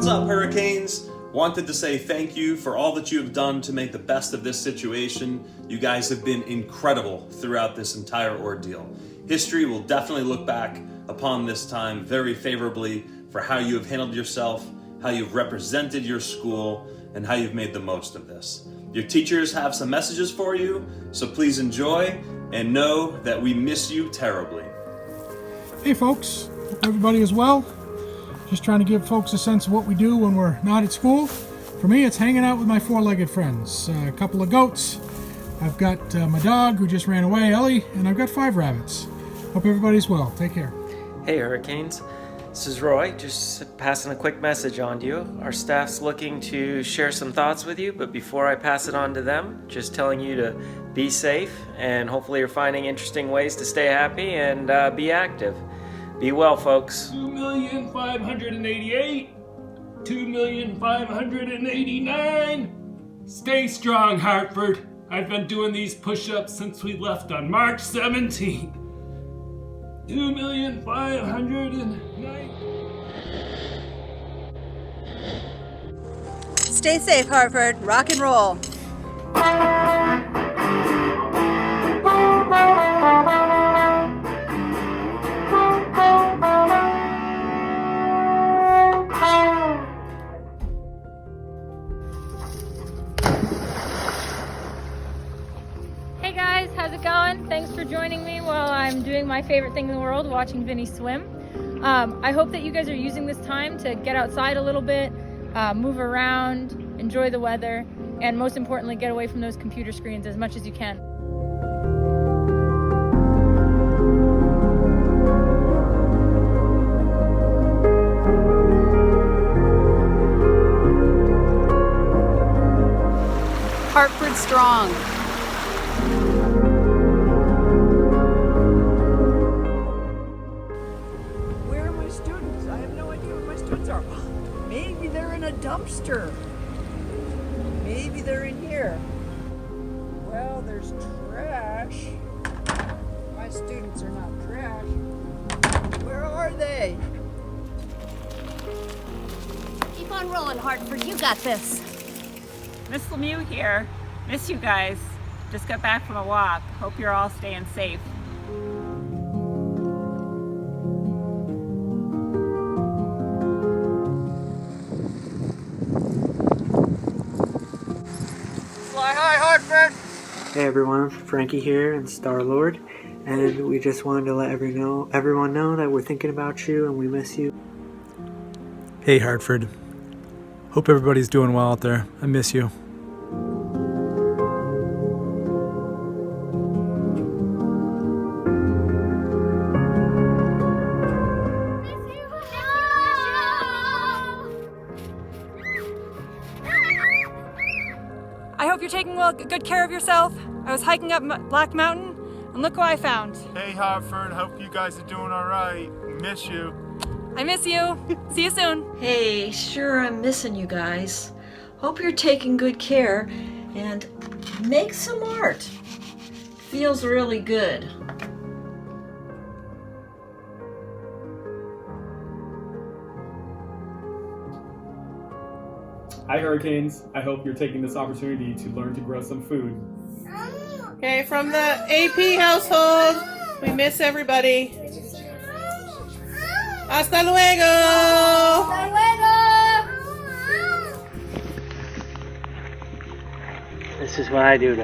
What's up, Hurricanes? Wanted to say thank you for all that you have done to make the best of this situation. You guys have been incredible throughout this entire ordeal. History will definitely look back upon this time very favorably for how you have handled yourself, how you've represented your school, and how you've made the most of this. Your teachers have some messages for you, so please enjoy and know that we miss you terribly. Hey folks, hope everybody is well. Just trying to give folks a sense of what we do when we're not at school. For me, it's hanging out with my four-legged friends. A couple of goats. I've got my dog who just ran away, Ellie, and I've got 5 rabbits. Hope everybody's well. Take care. Hey Hurricanes, this is Roy, just passing a quick message on to you. Our staff's looking to share some thoughts with you, but before I pass it on to them, just telling you to be safe, and hopefully you're finding interesting ways to stay happy and be active. Be well, folks. 2,588, 2,589. Stay strong, Hartford. I've been doing these push-ups since we left on March 17th. 2,509. Stay safe, Hartford. Rock and roll. Hey guys, how's it going? Thanks for joining me while I'm doing my favorite thing in the world, watching Vinny swim. I hope that you guys are using this time to get outside a little bit, move around, enjoy the weather, and most importantly, get away from those computer screens as much as you can. Hartford strong. Where are my students? I have no idea where my students are. Maybe they're in a dumpster. Maybe they're in here. Well, there's trash. My students are not trash. Where are they? Keep on rolling, Hartford. You got this. Miss Lemieux here. Miss you guys. Just got back from a walk. Hope you're all staying safe. Fly high, Hartford! Hey everyone, Frankie here and Star-Lord, and we just wanted to let everyone know that we're thinking about you and we miss you. Hey Hartford, hope everybody's doing well out there. I miss you. I hope you're taking good care of yourself. I was hiking up Black Mountain, and look what I found. Hey Hartford, hope you guys are doing all right. Miss you. I miss you. See you soon. Hey, sure I'm missing you guys. Hope you're taking good care and make some art. Feels really good. Hi Hurricanes, I hope you're taking this opportunity to learn to grow some food. Okay, from the AP household, we miss everybody. Hasta luego! Hasta luego! This is what I do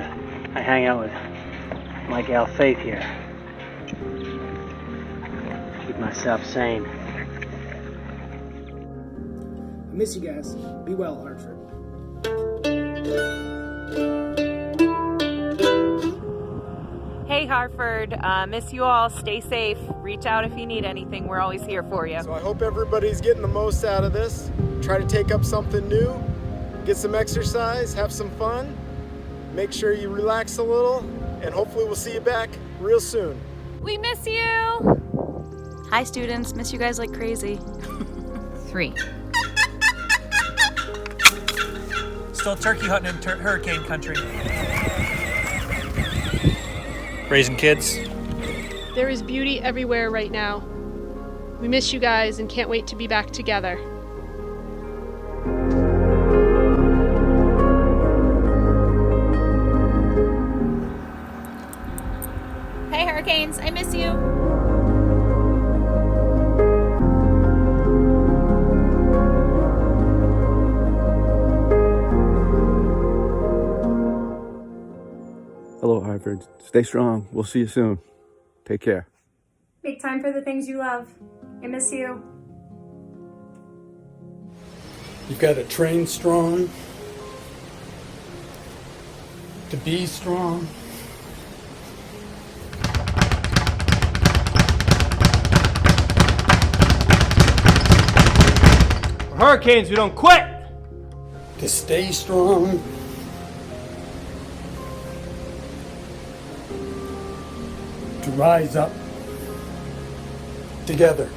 I hang out with my gal Faith here. Keep myself sane. I miss you guys. Be well, Hartford. Hey Hartford, miss you all. Stay safe. Reach out if you need anything. We're always here for you. So I hope everybody's getting the most out of this. Try to take up something new, get some exercise, have some fun. Make sure you relax a little, and hopefully we'll see you back real soon. We miss you. Hi students, miss you guys like crazy. 3. Still turkey hunting in hurricane country. Raising kids. There is beauty everywhere right now. We miss you guys and can't wait to be back together. hurricanes. I miss you. Hello, Hartford. Stay strong. We'll see you soon. Take care. Make time for the things you love. I miss you. You've got to train strong, to be strong. For hurricanes, we don't quit! To stay strong. To rise up together.